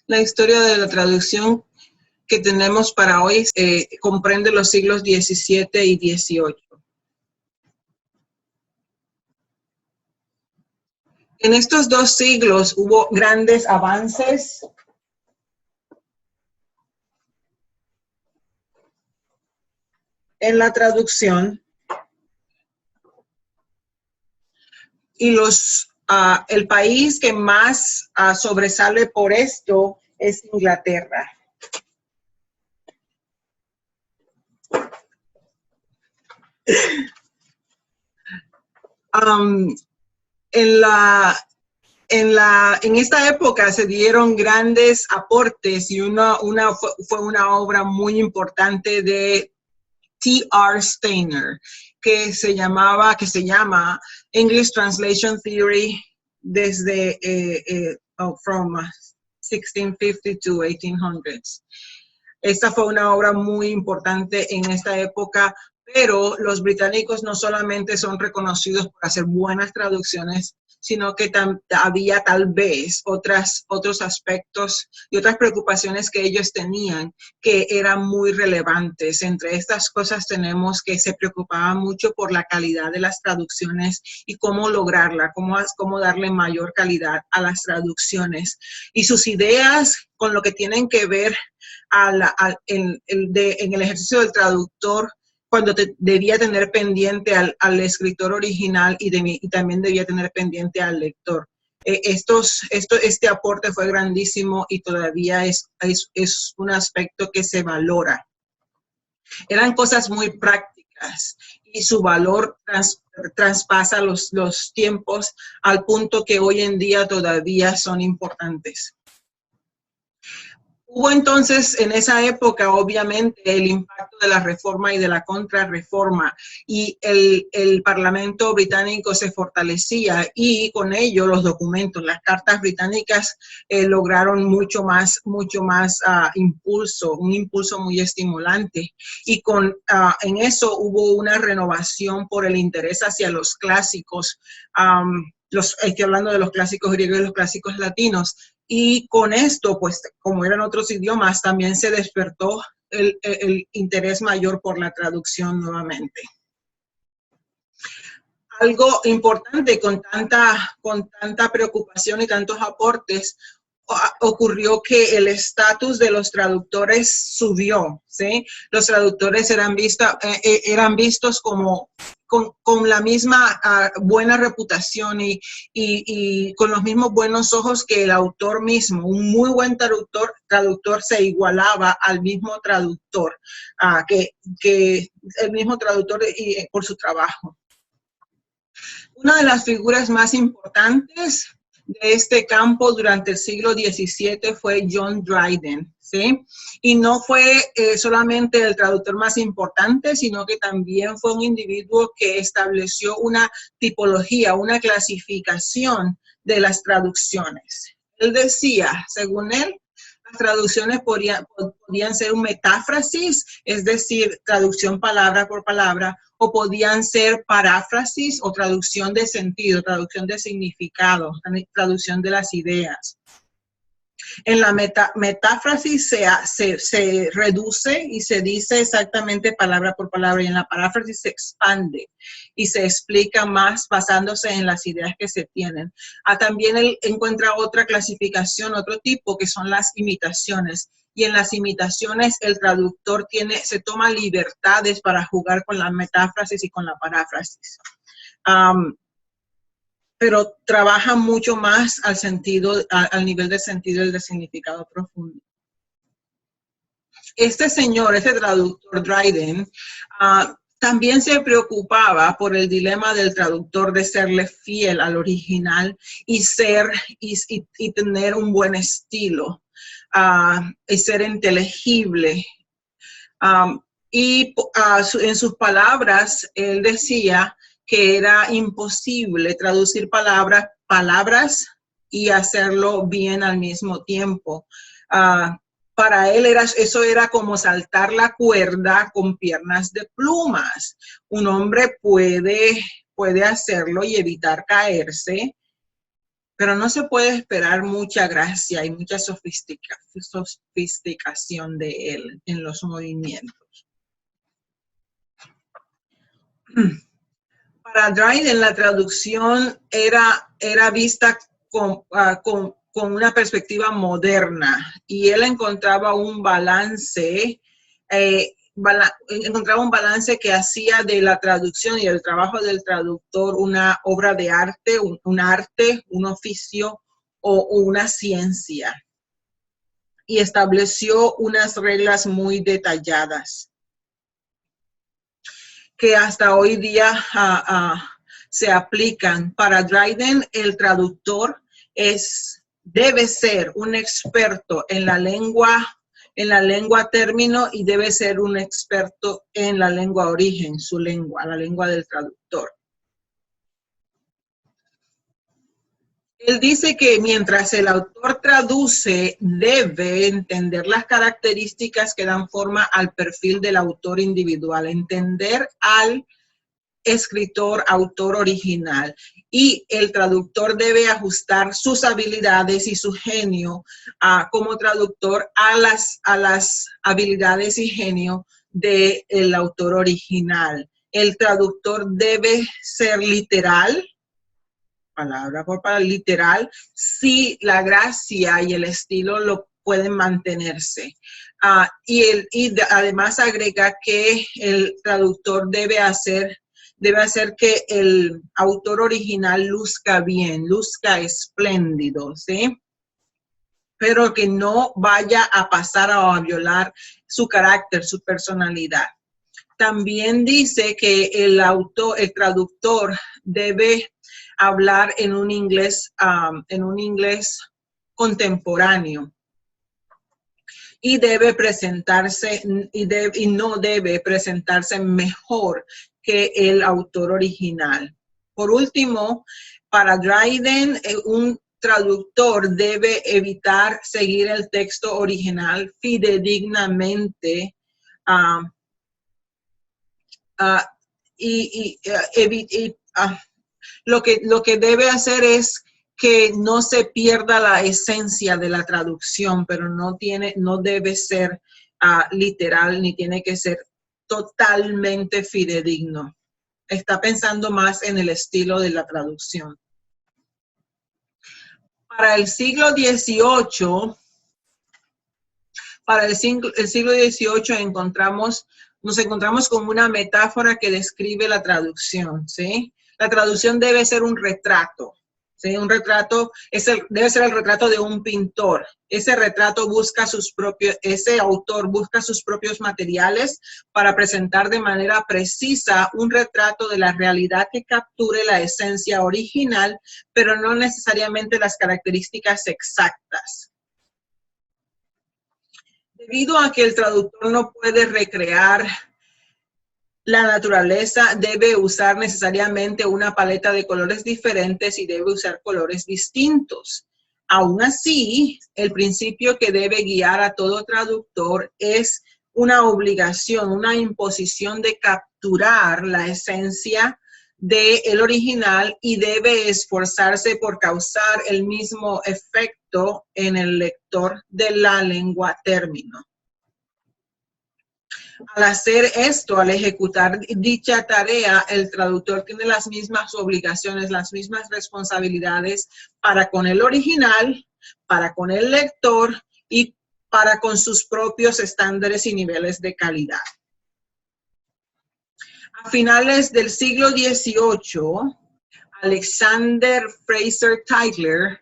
La historia de la traducción que tenemos para hoy comprende los siglos XVII y XVIII. En estos dos siglos hubo grandes avances en la traducción y el país que más sobresale por esto es Inglaterra. En esta época se dieron grandes aportes y fue una obra muy importante de T.R. Steiner, que se llama English Translation Theory desde from 1650 to 1800s. Esta fue una obra muy importante en esta época, pero los británicos no solamente son reconocidos por hacer buenas traducciones, sino que había tal vez otros aspectos y otras preocupaciones que ellos tenían que eran muy relevantes. Entre estas cosas tenemos que se preocupaban mucho por la calidad de las traducciones y cómo lograrla, cómo darle mayor calidad a las traducciones. Y sus ideas con lo que tienen que ver en el ejercicio del traductor, cuando debía tener pendiente al escritor original y también debía tener pendiente al lector. Este aporte fue grandísimo y todavía es un aspecto que se valora. Eran cosas muy prácticas y su valor traspasa los tiempos al punto que hoy en día todavía son importantes. Hubo entonces en esa época, obviamente, el impacto de la reforma y de la contrarreforma, y el Parlamento británico se fortalecía y con ello los documentos, las cartas británicas lograron mucho más impulso, un impulso muy estimulante. Y en eso hubo una renovación por el interés hacia los clásicos, estoy hablando de los clásicos griegos y los clásicos latinos. Y con esto, pues, como eran otros idiomas, también se despertó el interés mayor por la traducción nuevamente. Algo importante con tanta preocupación y tantos aportes, ocurrió que el estatus de los traductores subió, ¿sí? Los traductores eran vistos como con la misma buena reputación y con los mismos buenos ojos que el autor mismo. Un muy buen traductor se igualaba al mismo traductor, que el mismo traductor por su trabajo. Una de las figuras más importantes de este campo durante el siglo XVII fue John Dryden, ¿sí? Y no fue solamente el traductor más importante, sino que también fue un individuo que estableció una tipología, una clasificación de las traducciones. Él decía, según él, las traducciones podían ser un metáfrasis, es decir, traducción palabra por palabra, o podían ser paráfrasis o traducción de sentido, traducción de significado, traducción de las ideas. En la metáfrasis se reduce y se dice exactamente palabra por palabra, y en la paráfrasis se expande y se explica más basándose en las ideas que se tienen. También él encuentra otra clasificación, otro tipo, que son las imitaciones. Y en las imitaciones el traductor se toma libertades para jugar con la metáfrasis y con la paráfrasis. Pero trabaja mucho más al nivel del sentido y del significado profundo. Este traductor Dryden, también se preocupaba por el dilema del traductor de serle fiel al original y tener un buen estilo, y ser inteligible. En sus palabras, él decía que era imposible traducir palabras y hacerlo bien al mismo tiempo. Para él eso era como saltar la cuerda con piernas de plumas. Un hombre puede hacerlo y evitar caerse, pero no se puede esperar mucha gracia y mucha sofisticación de él en los movimientos. Para Dryden, la traducción era vista con una perspectiva moderna, y él encontraba un balance, que hacía de la traducción y el trabajo del traductor una obra de arte, un arte, un oficio o una ciencia, y estableció unas reglas muy detalladas que hasta hoy día se aplican. Para Dryden, el traductor debe ser un experto en la lengua término, y debe ser un experto en la lengua origen, su lengua, la lengua del traductor. Él dice que mientras el autor traduce, debe entender las características que dan forma al perfil del autor individual, entender al escritor, autor original, y el traductor debe ajustar sus habilidades y su genio como traductor a las habilidades y genio del autor original. El traductor debe ser literal, palabra por palabra, literal, si la gracia y el estilo lo pueden mantenerse. Además agrega que el traductor debe hacer que el autor original luzca bien, luzca espléndido, ¿sí? Pero que no vaya a pasar o a violar su carácter, su personalidad. También dice que el traductor debe hablar en un inglés contemporáneo, y debe presentarse y no debe presentarse mejor que el autor original. Por último, para Dryden, un traductor debe evitar seguir el texto original fidedignamente, lo que debe hacer es que no se pierda la esencia de la traducción, pero no debe ser literal, ni tiene que ser totalmente fidedigno. Está pensando más en el estilo de la traducción. Para el siglo XVIII, nos encontramos con una metáfora que describe la traducción, ¿sí? La traducción debe ser un retrato, ¿sí? Un retrato debe ser el retrato de un pintor. Ese autor busca sus propios materiales para presentar de manera precisa un retrato de la realidad que capture la esencia original, pero no necesariamente las características exactas. Debido a que el traductor no puede recrear la naturaleza, debe usar necesariamente una paleta de colores diferentes y debe usar colores distintos. Aún así, el principio que debe guiar a todo traductor es una obligación, una imposición de capturar la esencia del original, y debe esforzarse por causar el mismo efecto en el lector de la lengua término. Al hacer esto, al ejecutar dicha tarea, el traductor tiene las mismas obligaciones, las mismas responsabilidades para con el original, para con el lector y para con sus propios estándares y niveles de calidad. A finales del siglo XVIII, Alexander Fraser Tytler,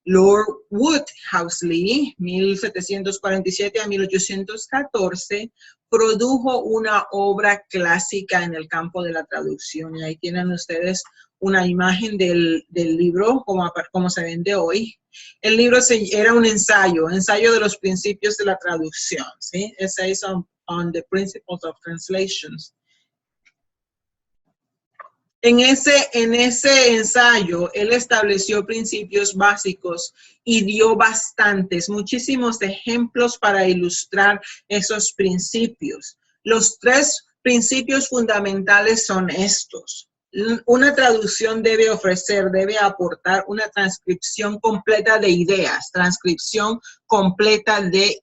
Lord Wodehouse-Lee, 1747 a 1814, produjo una obra clásica en el campo de la traducción. Y ahí tienen ustedes una imagen del libro, como se vende hoy. El libro era un ensayo de los principios de la traducción, ¿sí? Essays on the Principles of Translations. En ese ensayo, él estableció principios básicos y dio muchísimos ejemplos para ilustrar esos principios. Los 3 principios fundamentales son estos: Una traducción debe ofrecer, debe aportar una transcripción completa de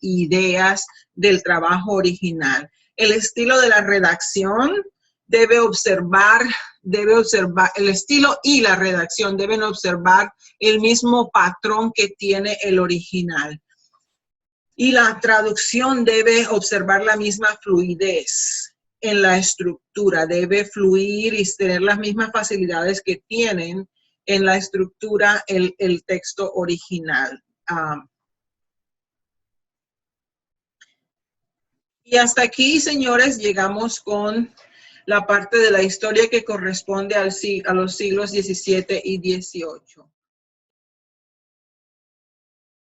ideas, del trabajo original. El estilo de la redacción debe observar, el estilo y la redacción deben observar el mismo patrón que tiene el original. Y la traducción debe observar la misma fluidez en la estructura, debe fluir y tener las mismas facilidades que tienen en la estructura el texto original. Y hasta aquí, señores, llegamos con la parte de la historia que corresponde a los siglos XVII y XVIII.